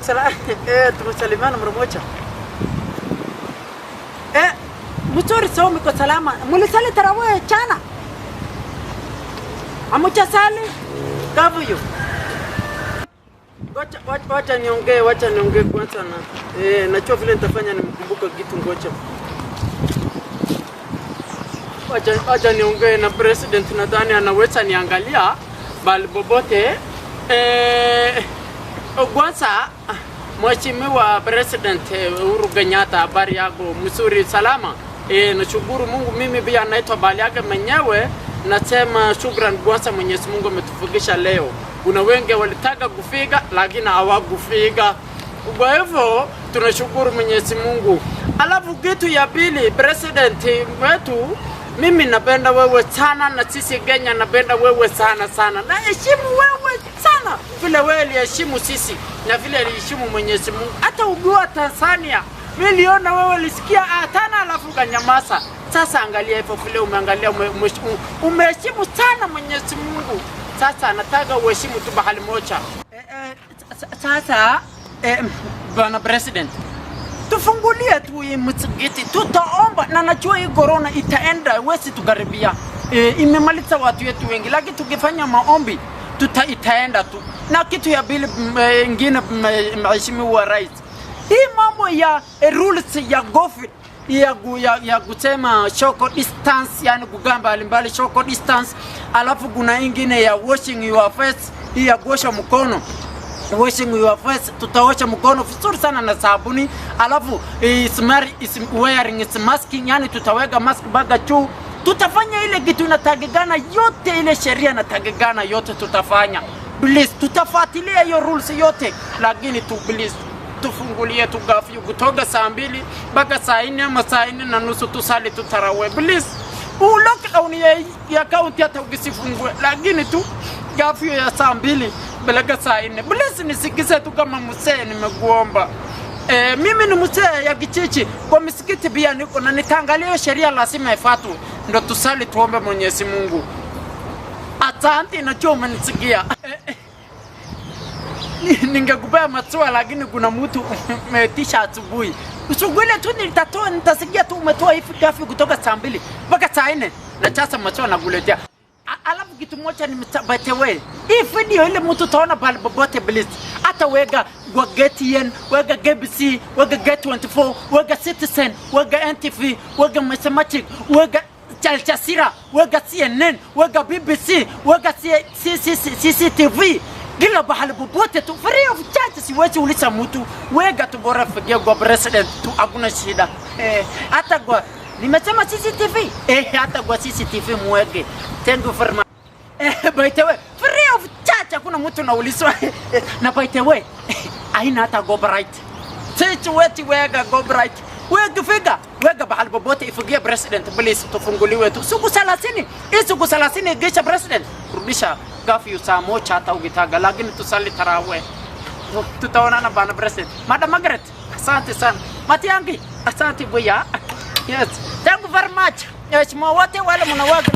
salama. Tumesalimiana mara moja. Mzuri sawa, mko salama. Mulisali tarawih jana? Amucha sali? Kavuyo. Wacha niongee kwanza na najua vile nitafanya nimkumbuka kitu ngoja. Wacha niongee na president, nadhani anaweza niangalia bali bobote. Kwanza Mheshimiwa President Uhuru Kenyatta, habari yako? Mzuri salama. Nashukuru Mungu, mimi pia naitwa bali yake mwenyewe. Nasema shukrani kwanza, Mwenyezi Mungu ametufikisha leo. Kuna wengi walitaka kufika lakini hawakufika. Kwa hivyo tunashukuru Mwenyezi Mungu. Alafu kitu ya pili, president wetu, mimi napenda wewe sana, na sisi Kenya napenda wewe sana. Na heshimu wewe sana. Vile wewe aliheshimu sisi na vile aliheshimu Mwenyezi Mungu. Hata ukiwa Tanzania, niliona wewe ulisikia atana alafu kanyamaza. Sasa angalia hivyo vile umeangalia, umeheshimu sana Mwenyezi Mungu. Sasa nataka uheshimu tu bahali moja. Sasa bwana president, tufungulie tu hii msikiti, tutaomba, na najua hii corona itaenda, wesi tukaribia. Imemaliza watu wetu wengi, lakini tukifanya maombi itaenda tu. Na kitu ya pili ingine, Mheshimiwa Rais, hii mambo ya rules ya COVID ya kusema social distance, yani kugamba mbali social distance, alafu kuna ingine ya washing your face, hii ya kuosha mkono, washing your face, tutaosha mkono vizuri sana na sabuni, alafu wearing masking, yani tutaweka mask baga juu. Tutafanya ile kitu inatagigana yote, ile sheria inatagigana yote tutafanya. Please, tutafuatilia hiyo rules yote, lakini please tufungulie tu gafyu kutoka saa 2 mpaka saa 4 ama saa 4:30 tusali tutarawe. Please, lockdown ya county hata ukisifungue, lakini tu gafyu ya saa 2 mpaka saa 4. Please nisikize tu kama mzee, nimekuomba. Mimi ni mzee ya kichichi, kwa msikiti pia niko na nitaangalia sheria lazima ifuatwe, ndo tusali tuombe Mwenyezi Mungu. Asante, najua umenisikia. Ningekupea matsua lakini kuna mtu umetisha asubuhi. Usugule tu nitasikia tu umetoa hivi gafi kutoka saa 2 mpaka saa 4 na chasa matsua nakuletea. Alafu kitu moja nimtabate wewe. Hii video ile mtu taona pale bobote please. Hata wega kwa GTN, wega GBC, wega Get24, wega Citizen, wega NTV, wega Mathematic, wega Al Jazeera, wega CNN, wega BBC, wega CCTV. Gila bahali bobote tu free of charge, siwezi uliza mtu. Wega tu bora fikia kwa president tu, hakuna shida. Hata kwa nimesema CCTV, hata kwa CCTV mwege. Thank you very much. By the way, free of charge, hakuna mtu naulizwa. Na by the way, aina hata go bright. Sisi wetu wega go bright. Wega bahali bobote ifikia president, please tufunguliwe tu. Siku 30, siku 30 gesha president. Rudisha gafyu saa 1 hata ukitaka, lakini tusali tarawih. Tutaonana bana president. Madam Margaret, asante sana. Matiangi, asante buya. Yes. Thank you very much. Yes, wote wale mnawaga